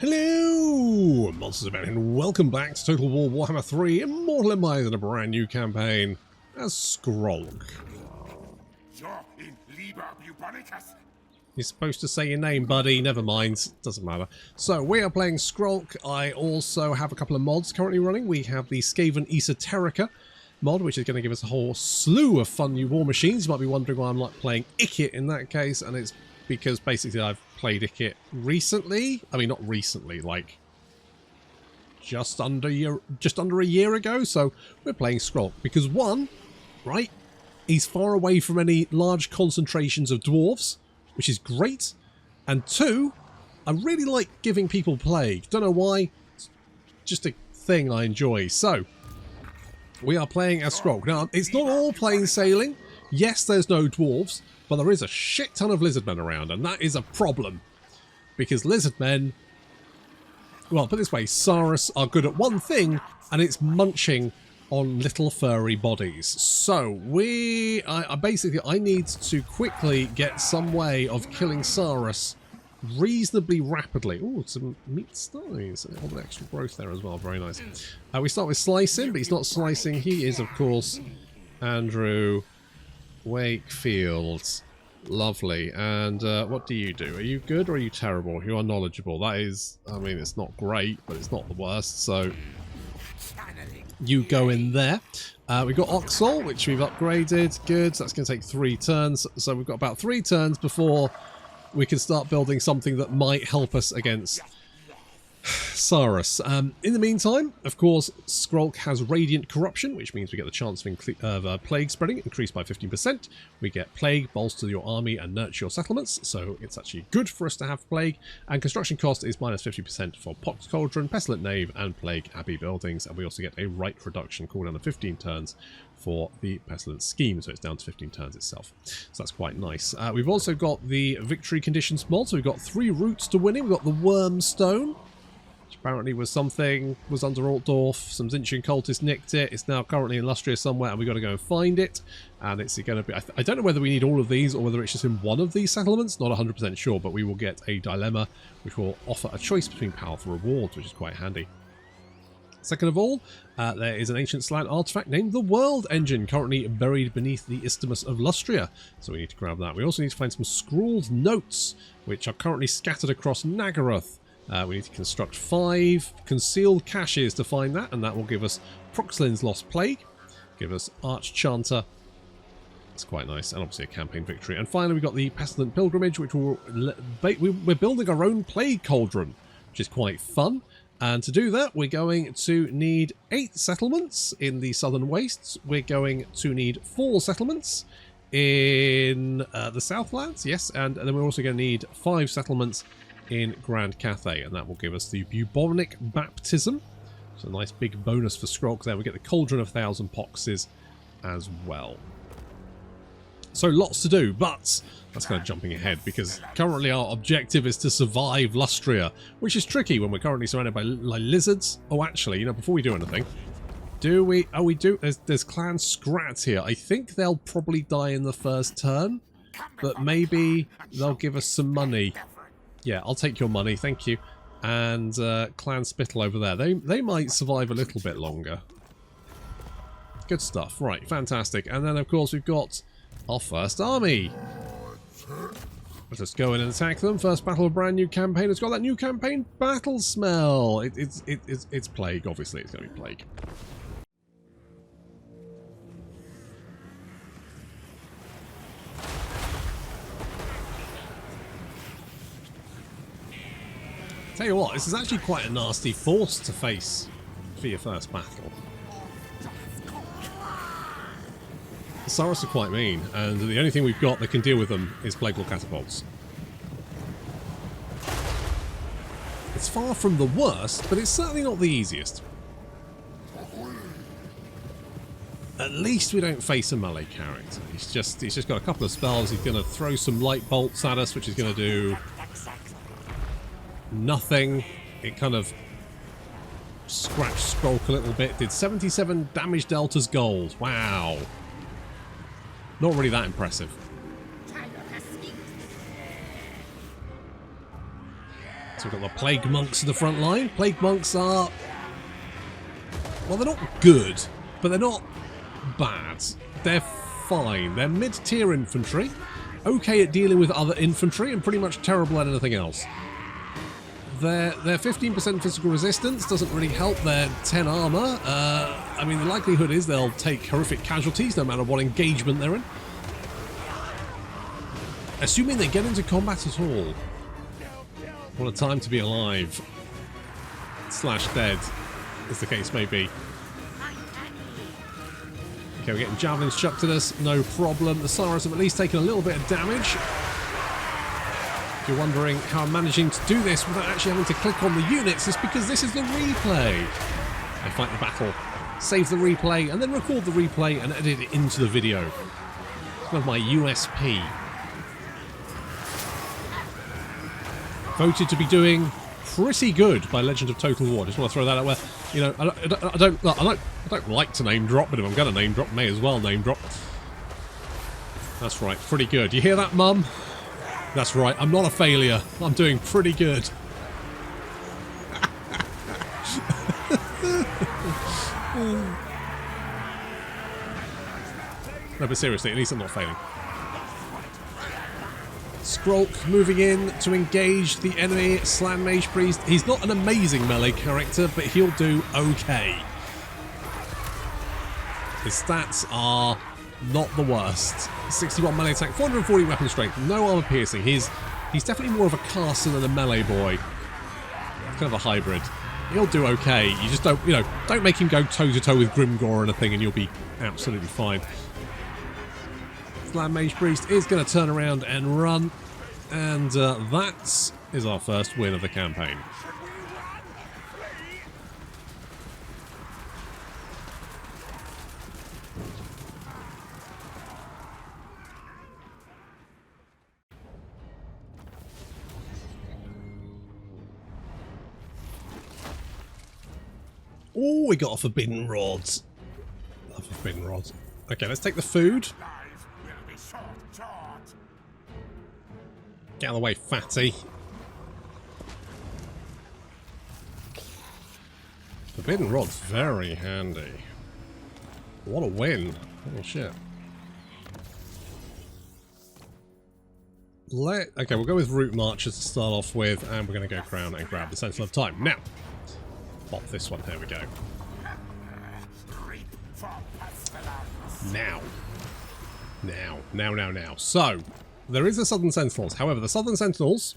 Hello, Monsters of Men, and welcome back to Total War Warhammer 3 Immortal Empires in a brand new campaign as Skrolk. You're supposed to say your name, buddy. Never mind. Doesn't matter. So, we are playing Skrolk. I also have a couple of mods currently running. We have the Skaven Esoterica mod, which is going to give us a whole slew of fun new war machines. You might be wondering why I'm like playing Ikit in that case, and it's because basically I've played Ikit recently. I mean, not recently, like just under a year ago. So we're playing Skrolk because one, right, he's far away from any large concentrations of dwarves, which is great, and two, I really like giving people plague. Don't know why, it's just a thing I enjoy. So we are playing as Skrolk. Now, it's not all plain sailing. Yes, there's no dwarves, but there is a shit ton of lizardmen around, and that is a problem. Because lizardmen, well, put it this way, Saurus are good at one thing, and it's munching on little furry bodies. So I need to quickly get some way of killing Saurus reasonably rapidly. Oh, some meat slice. All the extra growth there as well. Very nice. We start with slicing, but he's not slicing. He is, of course, Andrew Wakefield. Lovely. And what do you do? Are you good or are you terrible? You are knowledgeable. That is, I mean, it's not great, but it's not the worst. So you go in there. We've got Oxol, which we've upgraded. Good. So that's going to take 3 turns. So we've got about 3 turns before we can start building something that might help us against Saurus. In the meantime, of course, Skrolk has Radiant Corruption, which means we get the chance of plague spreading increased by 15%. We get plague, bolster your army and nurture your settlements, so it's actually good for us to have plague. And construction cost is minus 50% for Pox Cauldron, Pestilent Nave, and Plague Abbey buildings. And we also get a right reduction cooldown of 15 turns for the Pestilence scheme, so it's down to 15 turns itself. So that's quite nice. We've also got the Victory Conditions mod, so we've got 3 routes to winning. We've got the Wormstone, which apparently was under Altdorf. Some Zinchian cultists nicked it. It's now currently in Lustria somewhere, and we've got to go and find it. And it's going to be, I don't know whether we need all of these or whether it's just in one of these settlements. Not 100% sure, but we will get a dilemma which will offer a choice between powerful rewards, which is quite handy. Second of all, there is an ancient slant artifact named the World Engine, currently buried beneath the Isthmus of Lustria. So we need to grab that. We also need to find some scrawled notes, which are currently scattered across Nagaroth. We need to construct 5 concealed caches to find that, and that will give us Proxlin's Lost Plague, give us Archchanter. That's quite nice, and obviously a campaign victory. And finally, we've got the Pestilent Pilgrimage, which we're building our own Plague Cauldron, which is quite fun. And to do that, we're going to need 8 settlements in the Southern Wastes. We're going to need 4 settlements in the Southlands, yes, and then we're also going to need 5 settlements in Grand Cathay, and that will give us the Bubonic Baptism. So a nice big bonus for Skrolk there. We get the Cauldron of 1,000 Poxes as well. So lots to do, but that's kind of jumping ahead because currently our objective is to survive Lustria, which is tricky when we're currently surrounded by lizards. Oh, actually, you know, before we do anything, do we? Oh, we do. There's Clan Scrat here. I think they'll probably die in the first turn, but maybe they'll give us some money. Yeah, I'll take your money, thank you. And Clan Spittle over there. They might survive a little bit longer. Good stuff. Right, fantastic. And then, of course, we've got our first army. Let's just go in and attack them. First battle of a brand new campaign. It's got that new campaign battle smell. It's plague, obviously. It's going to be plague. Tell you what, this is actually quite a nasty force to face for your first battle. The Saurus are quite mean, and the only thing we've got that can deal with them is Plague Wall Catapults. It's far from the worst, but it's certainly not the easiest. At least we don't face a melee character. He's just got a couple of spells. He's going to throw some light bolts at us, which is going to do nothing. It kind of scratched Skrolk a little bit. Did 77 damage deltas gold. Wow. Not really that impressive. So we've got the Plague Monks in the front line. Plague Monks are... well, they're not good, but they're not bad. They're fine. They're mid-tier infantry. Okay at dealing with other infantry and pretty much terrible at anything else. Their 15% physical resistance doesn't really help their 10 armor. I mean, the likelihood is they'll take horrific casualties no matter what engagement they're in. Assuming they get into combat at all. What a time to be alive. / dead, as the case may be. Okay, we're getting javelins chucked at us, no problem. The Saras have at least taken a little bit of damage. If you're wondering how I'm managing to do this without actually having to click on the units, it's because this is the replay. I fight the battle, save the replay, and then record the replay and edit it into the video. It's one of my USP. Voted to be doing pretty good by Legend of Total War. Just want to throw that out where, you know, I don't like to name drop, but if I'm going to name drop, may as well name drop. That's right, pretty good. You hear that, Mum? That's right, I'm not a failure. I'm doing pretty good. No, but seriously, at least I'm not failing. Skrolk moving in to engage the enemy Slan Mage Priest. He's not an amazing melee character, but he'll do okay. His stats are not the worst. 61 melee attack, 440 weapon strength, no armor piercing. He's definitely more of a caster than a melee boy. Kind of a hybrid. He'll do okay. You just don't, you know, don't make him go toe to toe with Grimgor or anything, and you'll be absolutely fine. Slan Mage Priest is going to turn around and run, and that is our first win of the campaign. Oh, we got a forbidden rods. Love forbidden rods. Okay, let's take the food. Get out of the way, fatty. Forbidden rod's very handy. What a win. Holy shit. Okay, we'll go with route marchers to start off with, and we're going to go crown and grab the Sentinel of Time. Now, pop this one. There we go. Now. So, there is the Southern Sentinels. However, the Southern Sentinels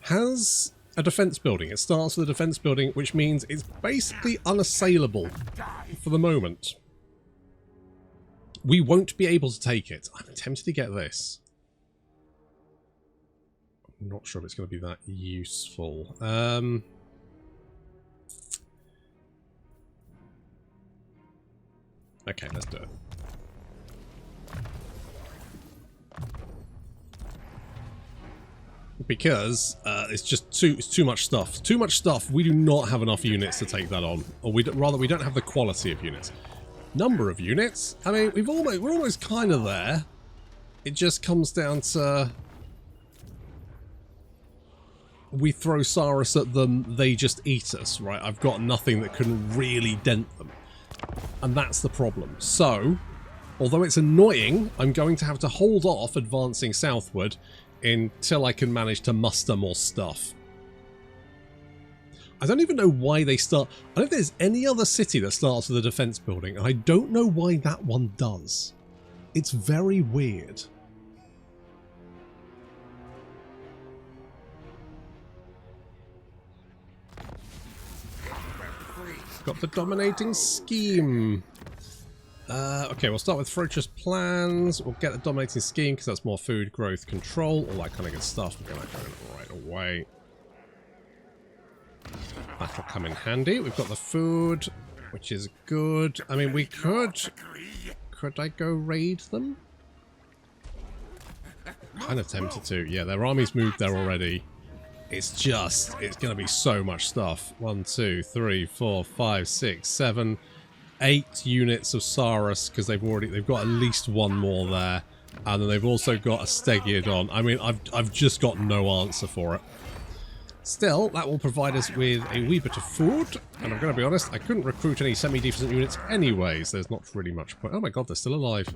has a defense building. It starts with a defense building, which means it's basically unassailable for the moment. We won't be able to take it. I'm tempted to get this. I'm not sure if it's going to be that useful. Okay, let's do it. Because it's just too much stuff. Too much stuff. We do not have enough units to take that on, or rather, we don't have the quality of units. Number of units. I mean, we're almost kind of there. It just comes down to we throw Saras at them, they just eat us, right? I've got nothing that can really dent them. And that's the problem. So, although it's annoying, I'm going to have to hold off advancing southward until I can manage to muster more stuff. I don't even know why they start... I don't think there's any other city that starts with a defense building, and I don't know why that one does. It's very weird. Got the dominating scheme. Okay, we'll start with ferocious plans. We'll get the dominating scheme because that's more food, growth, control, all that kind of good stuff. We're going to go right away. That'll come in handy. We've got the food, which is good. I mean, we could... Could I go raid them? Kind of tempted to. Yeah, their army's moved there already. It's going to be so much stuff. 1, 2, 3, 4, 5, 6, 7, 8 units of Saras, because they've got at least one more there. And then they've also got a Stegiodon. I mean, I've just got no answer for it. Still, that will provide us with a wee bit of food, and I'm going to be honest, I couldn't recruit any semi-decent units anyway, so there's not really much point. Oh my god, they're still alive.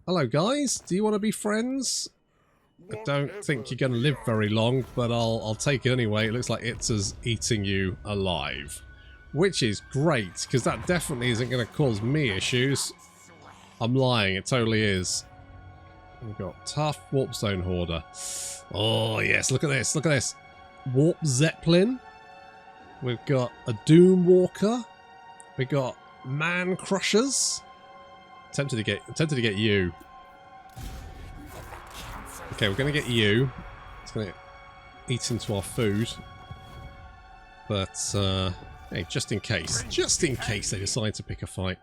Hello guys, do you want to be friends? I don't think you're going to live very long, but I'll take it anyway. It looks like Itza's eating you alive. Which is great, because that definitely isn't going to cause me issues. I'm lying, it totally is. We've got tough warp zone hoarder. Oh yes, look at this, look at this. Warp Zeppelin. We've got a Doom Walker. We've got Man Crushers. Tempted to get you. Okay, we're going to get you. It's going to eat into our food. But, hey, just in case they decide to pick a fight.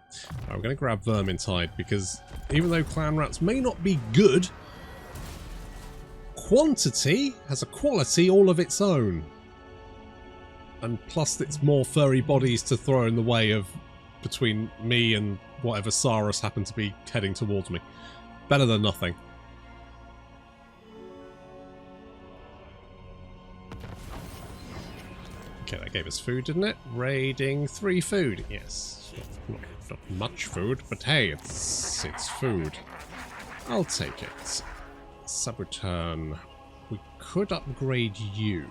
Right, we're going to grab Vermintide, because even though clan rats may not be good, quantity has a quality all of its own. And plus it's more furry bodies to throw in the way of between me and whatever Saurus happened to be heading towards me. Better than nothing. Okay, that gave us food, didn't it? Raiding 3 food. Yes. Not much food, but hey, it's food. I'll take it. Sub-return. We could upgrade you.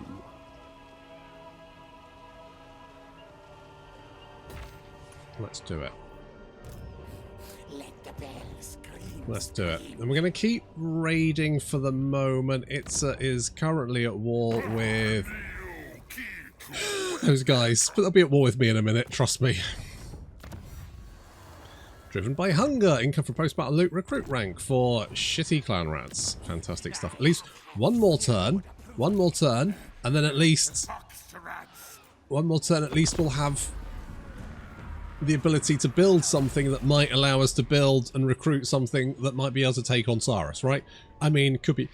Let's do it. Let's do it. And we're going to keep raiding for the moment. Itza is currently at war with those guys, but they'll be at war with me in a minute, trust me. Driven by hunger, income from post-battle loot, recruit rank for shitty clan rats. Fantastic stuff. At least one more turn, and then at least we'll have the ability to build something that might allow us to build and recruit something that might be able to take on Saurus, right? I mean, could be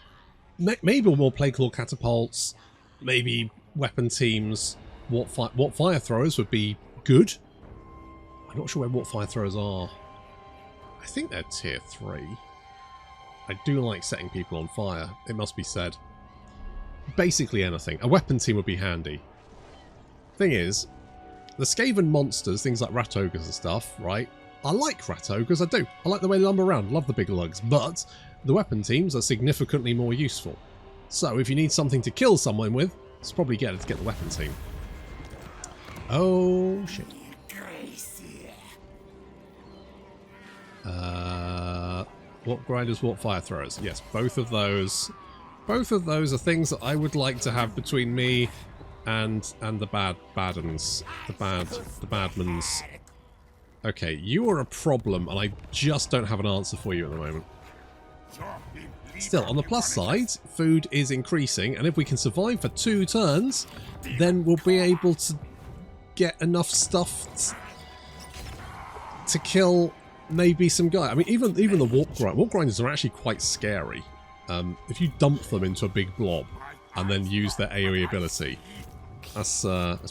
maybe more Plague-Claw catapults, maybe weapon teams. Warp fire throwers would be good. I'm not sure where warp fire throwers are. I think they're tier 3. I do like setting people on fire, it must be said. Basically anything. A weapon team would be handy. Thing is, the Skaven monsters, things like rat ogres and stuff, right? I like rat ogres, I do. I like the way they lumber around, love the big lugs, but the weapon teams are significantly more useful. So if you need something to kill someone with, it's probably better to get the weapon team. Oh shit. Warp grinders, warp fire throwers. Yes, both of those are things that I would like to have between me and the badmans. The badmans. Okay, you are a problem, and I just don't have an answer for you at the moment. Still, on the plus side, food is increasing, and if we can survive for 2 turns, then we'll be able to get enough stuff to kill maybe some guy. I mean, even the warp grinders are actually quite scary. If you dump them into a big blob and then use their AoE ability, that's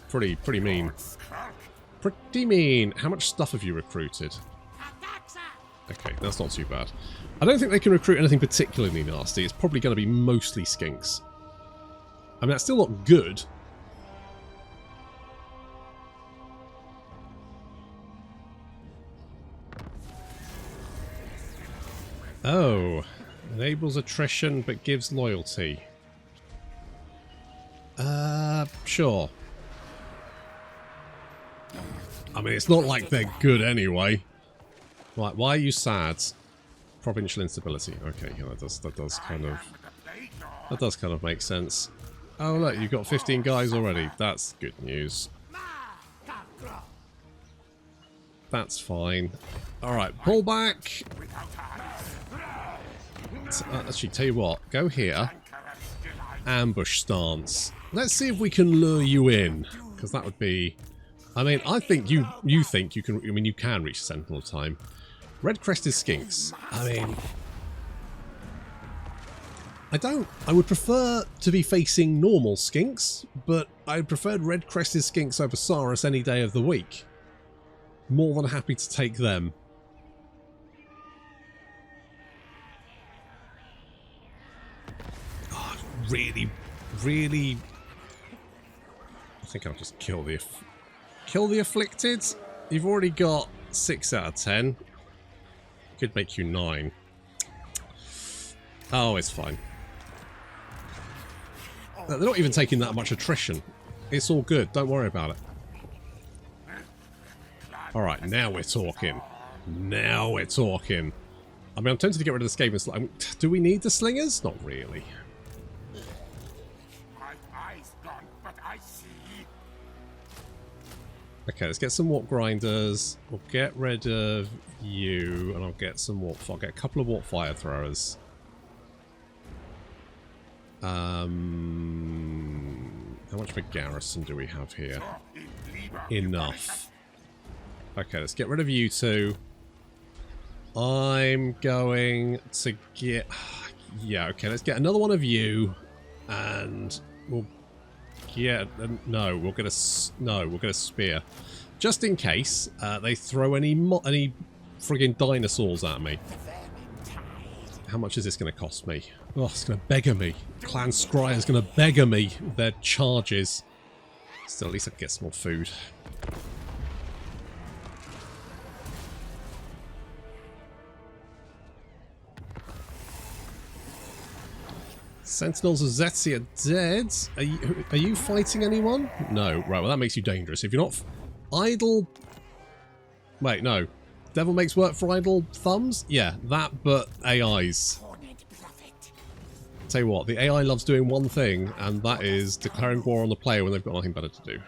pretty mean. Pretty mean. How much stuff have you recruited? Okay, that's not too bad. I don't think they can recruit anything particularly nasty. It's probably going to be mostly skinks. I mean, that's still not good. Oh, enables attrition but gives loyalty. Sure. I mean, it's not like they're good anyway. Right, why are you sad? Provincial instability. Okay, yeah, that does kind of make sense. Oh look, you've got 15 guys already. That's good news. That's fine. Alright, pull back. Actually, tell you what, go here. Ambush stance. Let's see if we can lure you in, because that would be... I mean, I think you think you can... I mean, you can reach Sentinel time. Red-crested skinks. I mean... I would prefer to be facing normal skinks, but I preferred red-crested skinks over Saurus any day of the week. More than happy to take them. really, really... I think I'll just kill the afflicted. You've already got 6 out of 10. Could make you 9. Oh, it's fine. They're not even taking that much attrition. It's all good. Don't worry about it. Alright, now we're talking. Now we're talking. I mean, I'm tempted to get rid of the Skaven slingers. Do we need the slingers? Not really. Okay, let's get some warp grinders. We'll get rid of you, and I'll get some warp. I'll get a couple of warp fire throwers. How much of a garrison do we have here? Enough. Okay, let's get rid of you two. I'm going to get... Yeah, okay, let's get another one of you. And we'll get... No, we'll get a spear. Just in case they throw any friggin' dinosaurs at me. How much is this going to cost me? Oh, it's going to beggar me. Clan Scry is going to beggar me with their charges. Still, at least I can get some more food. Sentinels of Zetzi are dead. Are you fighting anyone? No. Right, well that makes you dangerous. If you're not idle... Wait, no. Devil makes work for idle thumbs? Yeah, that, but AIs. Tell you what, the AI loves doing one thing, and that is declaring war on the player when they've got nothing better to do.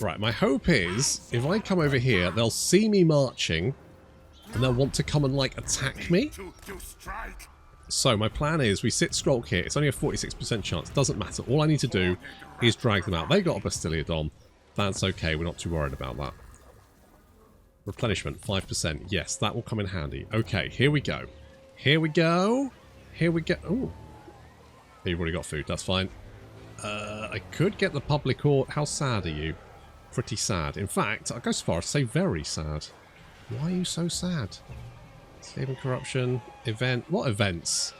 Right, my hope is, if I come over here, they'll see me marching, and they'll want to come and, like, attack me. So, my plan is, we sit Skrolk here, it's only a 46% chance, doesn't matter, all I need to do is drag them out. They got a Bastiliodon, that's okay, we're not too worried about that. Replenishment, 5%, yes, that will come in handy. Okay, here we go. Here we go. Here we go. Ooh. You've already got food, that's fine. I could get the public or... How sad are you? Pretty sad. In fact, I'll go so far as to say very sad. Why are you so sad? Skaven corruption. Event. What events?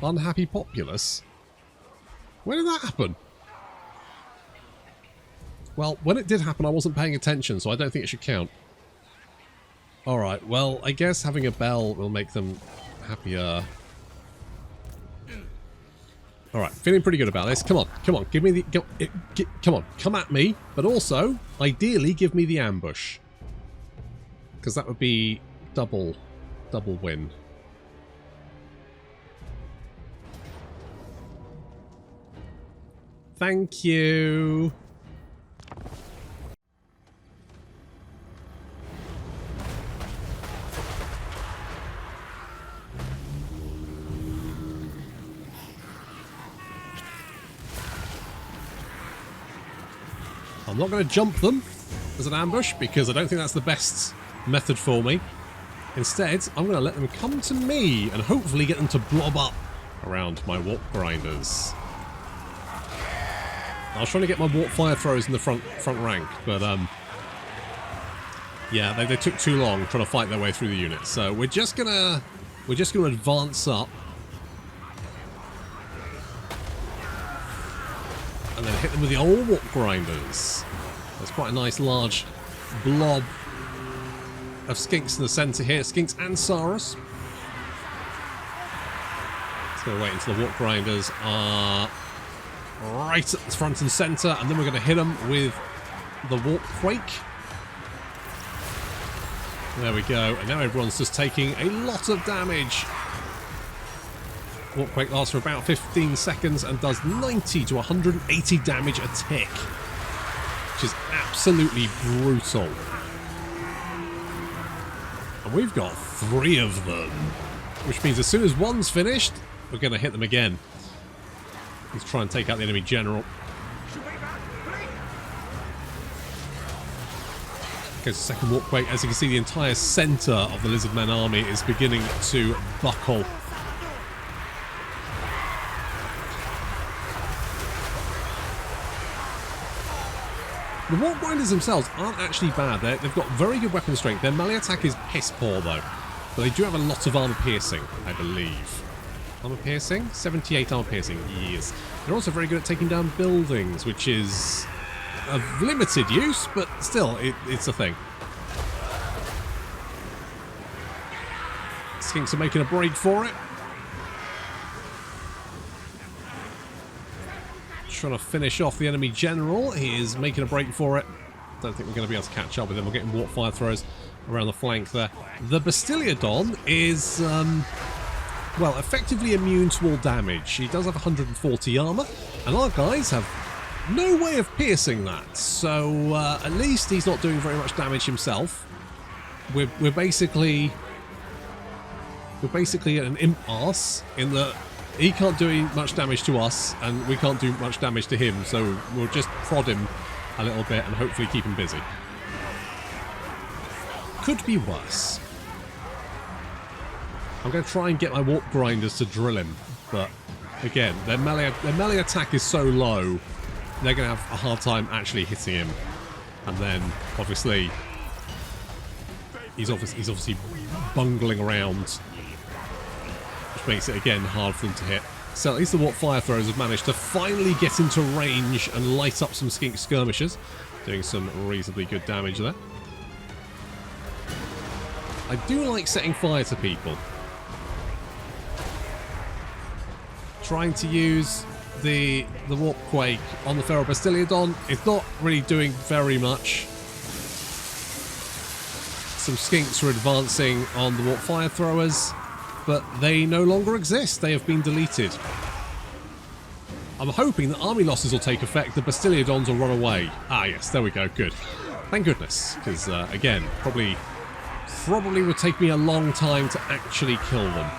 Unhappy populace? When did that happen? Well, when it did happen, I wasn't paying attention, so I don't think it should count. Alright, well, I guess having a bell will make them happier. Alright, feeling pretty good about this. Come on, give me the... come on, come at me, but also, ideally, give me the ambush. Because that would be double win. Thank you. I'm not going to jump them as an ambush because I don't think that's the best method for me. Instead, I'm going to let them come to me and hopefully get them to blob up around my warp grinders. I was trying to get my warp fire throwers in the front rank, but yeah, they took too long trying to fight their way through the unit. So we're just gonna advance up and then hit them with the old warp grinders. There's quite a nice large blob of skinks in the centre here. Skinks and Saurus. Just going to wait until the warp grinders are right at the front and centre, and then we're going to hit them with the warp quake. There we go, and now everyone's just taking a lot of damage. Warp quake lasts for about 15 seconds and does 90 to 180 damage a tick, which is absolutely brutal. And we've got 3 of them, which means as soon as one's finished, we're going to hit them again. Let's try and take out the enemy general. Goes to second warp quake. As you can see, the entire centre of the Lizardmen army is beginning to buckle. The warp grinders themselves aren't actually bad. They've got very good weapon strength. Their melee attack is piss poor though, but they do have a lot of armor piercing, I believe. armor piercing? 78 armor piercing, yes. They're also very good at taking down buildings, which is of limited use, but still, it's a thing. Skinks are making a break for it. Trying to finish off the enemy general. He is making a break for it. Don't think we're going to be able to catch up with him. We're getting warp fire throws around the flank there. The Bastiliodon is, well, effectively immune to all damage. He does have 140 armor, and our guys have no way of piercing that. So at least he's not doing very much damage himself. We're basically at an impasse in that he can't do much damage to us, and we can't do much damage to him, so we'll just prod him a little bit and hopefully keep him busy. Could be worse. I'm going to try and get my warp grinders to drill him, but again, their melee attack is so low, they're going to have a hard time actually hitting him. And then, obviously, he's obviously bungling around, which makes it again hard for them to hit. So at least the warp fire throws have managed to finally get into range and light up some skink skirmishers, doing some reasonably good damage there. I do like setting fire to people. Trying to use the warp quake on the Feral Bastiliodon, it's not really doing very much. Some skinks are advancing on the warp fire throwers, but they no longer exist. They have been deleted. I'm hoping that army losses will take effect. The Bastiliodons will run away. Ah, yes, there we go. Good. Thank goodness, because again, probably would take me a long time to actually kill them.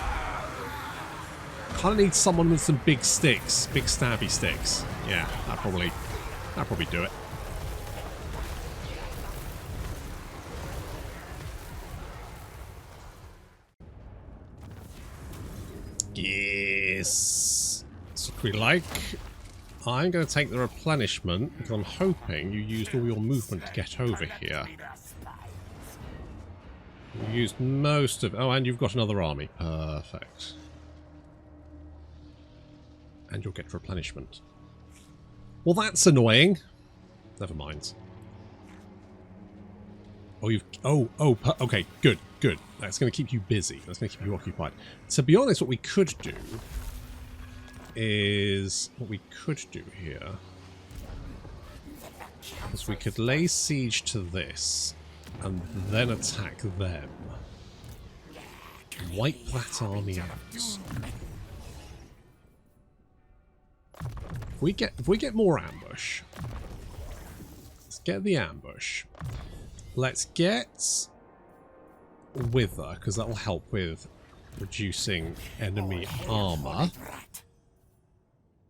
Kind of need someone with some big sticks, big stabby sticks. Yeah, that'll probably do it. Yes. So we like. I'm going to take the replenishment because I'm hoping you used all your movement to get over here. You used most of. Oh, and you've got another army. Perfect. And you'll get replenishment. Well, that's annoying. Never mind. Oh, you've... okay, good. That's going to keep you busy. That's going to keep you occupied. To be honest, what we could do is... What we could do here is we could lay siege to this and then attack them. Wipe that army out. If we get more ambush, let's get the ambush. Let's get Wither, because that will help with reducing enemy armor.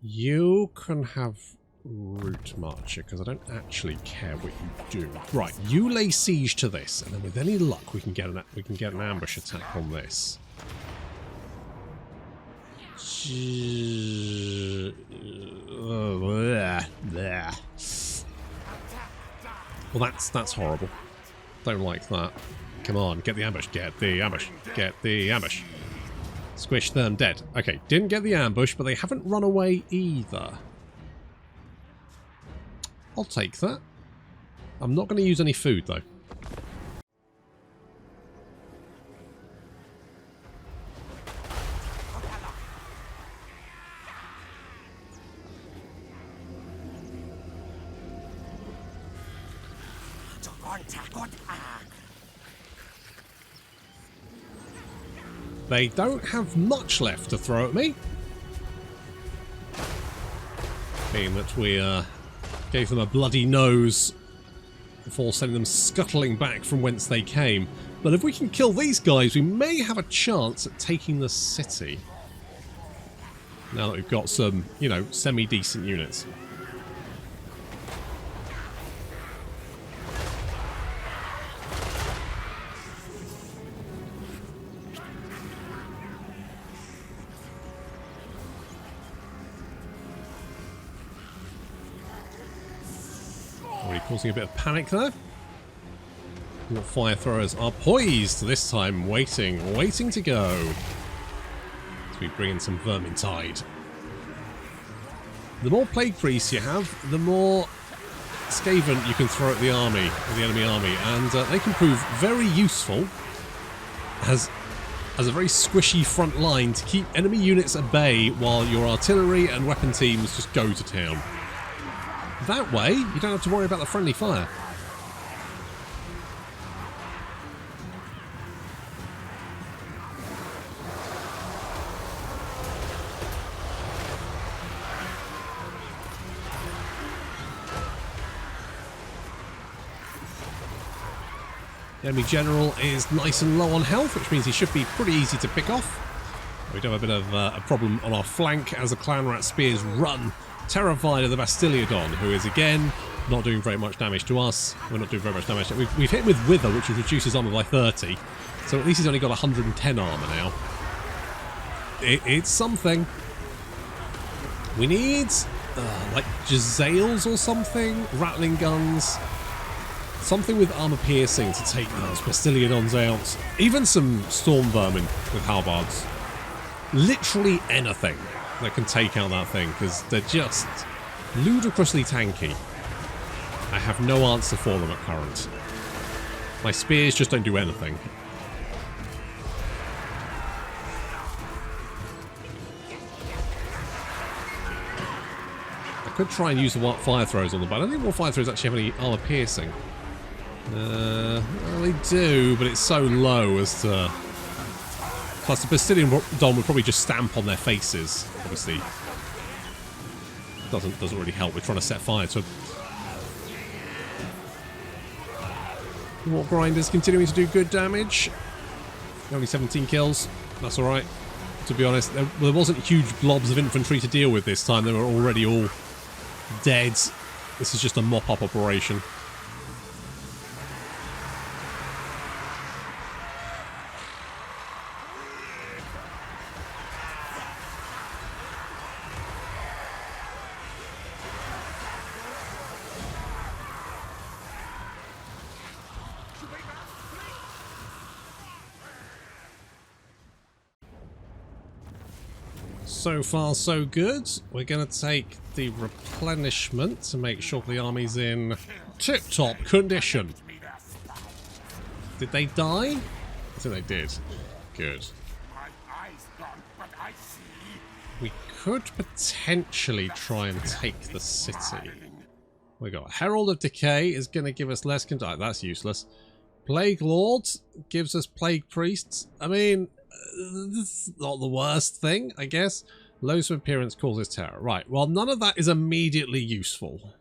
You can have Root Marcher, because I don't actually care what you do. Right, you lay siege to this, and then with any luck we can get an ambush attack on this. Well, that's horrible. Don't like that. Come on, get the ambush. Get the ambush. Get the ambush. Squish them dead. Okay, didn't get the ambush, but they haven't run away either. I'll take that. I'm not going to use any food, though. They don't have much left to throw at me. Being that we gave them a bloody nose before sending them scuttling back from whence they came. But if we can kill these guys, we may have a chance at taking the city. Now that we've got some, you know, semi-decent units. Causing a bit of panic there. Your fire throwers are poised this time, waiting to go. we bring in some Vermintide. The more Plague Priests you have, the more Skaven you can throw at the army, at the enemy army, and they can prove very useful as a very squishy front line to keep enemy units at bay while your artillery and weapon teams just go to town. That way, you don't have to worry about the friendly fire. The enemy general is nice and low on health, which means he should be pretty easy to pick off. We do have a bit of a problem on our flank as the clan rat spears run, terrified of the Bastiliodon, who is again not doing very much damage to us. We're not doing very much damage. We've hit him with Wither, which reduces armor by 30, so at least he's only got 110 armor now. It's something. We need like Jezzails or something, rattling guns. Something with armor piercing to take those Bastiliodons out. Even some storm vermin with halbards. Literally anything that can take out that thing, because they're just ludicrously tanky. I have no answer for them at current. My spears just don't do anything. I could try and use the fire throws on them, but I don't think more fire throws actually have any armor piercing. Well, they do, but it's so low as to... Plus, the Bastiliodon would probably just stamp on their faces, obviously. Doesn't really help with trying to set fire to... War Grinders continuing to do good damage. Only 17 kills. That's alright. To be honest, there wasn't huge blobs of infantry to deal with this time. They were already all dead. This is just a mop-up operation. So far, so good. We're going to take the replenishment to make sure the army's in tip-top condition. Did they die? I think they did. Good. We could potentially try and take the city. We got Herald of Decay is going to give us less contact. That's useless. Plague Lords gives us Plague Priests. I mean... this is not the worst thing, I guess. Loathsome appearance causes terror. Right, well, none of that is immediately useful.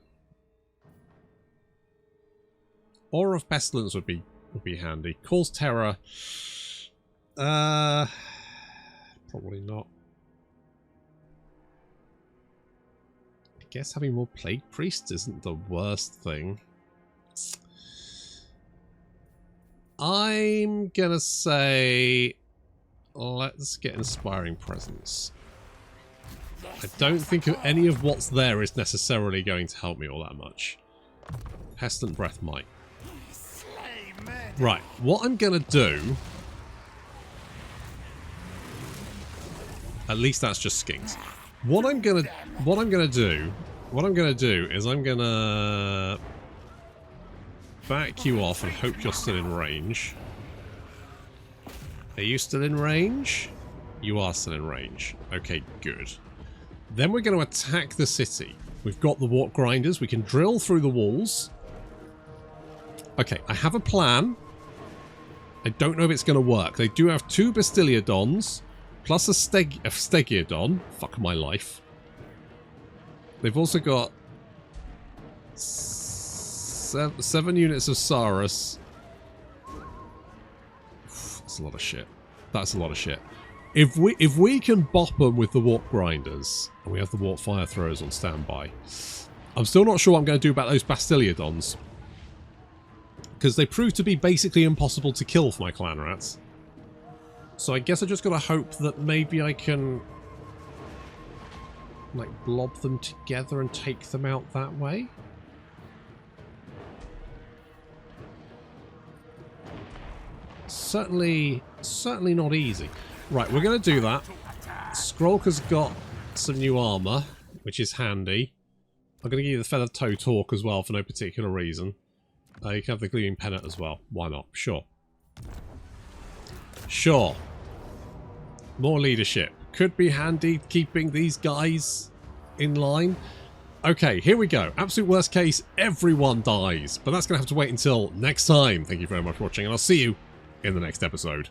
Aura of Pestilence would be handy. Cause terror. Probably not. I guess having more Plague Priests isn't the worst thing. I'm gonna say... let's get Inspiring Presence. I don't think any of what's there is necessarily going to help me all that much. Pestilent Breath might. Right, what I'm gonna do... at least that's just skinks. What I'm gonna do is I'm gonna back you off and hope you're still in range. Are you still in range? You are still in range. Okay, good. Then we're going to attack the city. We've got the Warp Grinders. We can drill through the walls. Okay, I have a plan. I don't know if it's going to work. They do have 2 Bastiliodons, plus a Stegiodon. Fuck my life. They've also got 7 units of Saurus. That's a lot of shit. That's a lot of shit. If we can bop them with the Warp Grinders, and we have the Warp Fire Throwers on standby, I'm still not sure what I'm going to do about those Bastiliodons. Because they prove to be basically impossible to kill for my clan rats. So I guess I just got to hope that maybe I can... like, blob them together and take them out that way? Certainly not easy. Right, we're going to do that. Skrolk has got some new armour, which is handy. I'm going to give you the Feathered Toe Talk as well for no particular reason. You can have the Gleaming Pennant as well. Why not? Sure. Sure. More leadership. Could be handy keeping these guys in line. Okay, here we go. Absolute worst case, everyone dies. But that's going to have to wait until next time. Thank you very much for watching, and I'll see you in the next episode.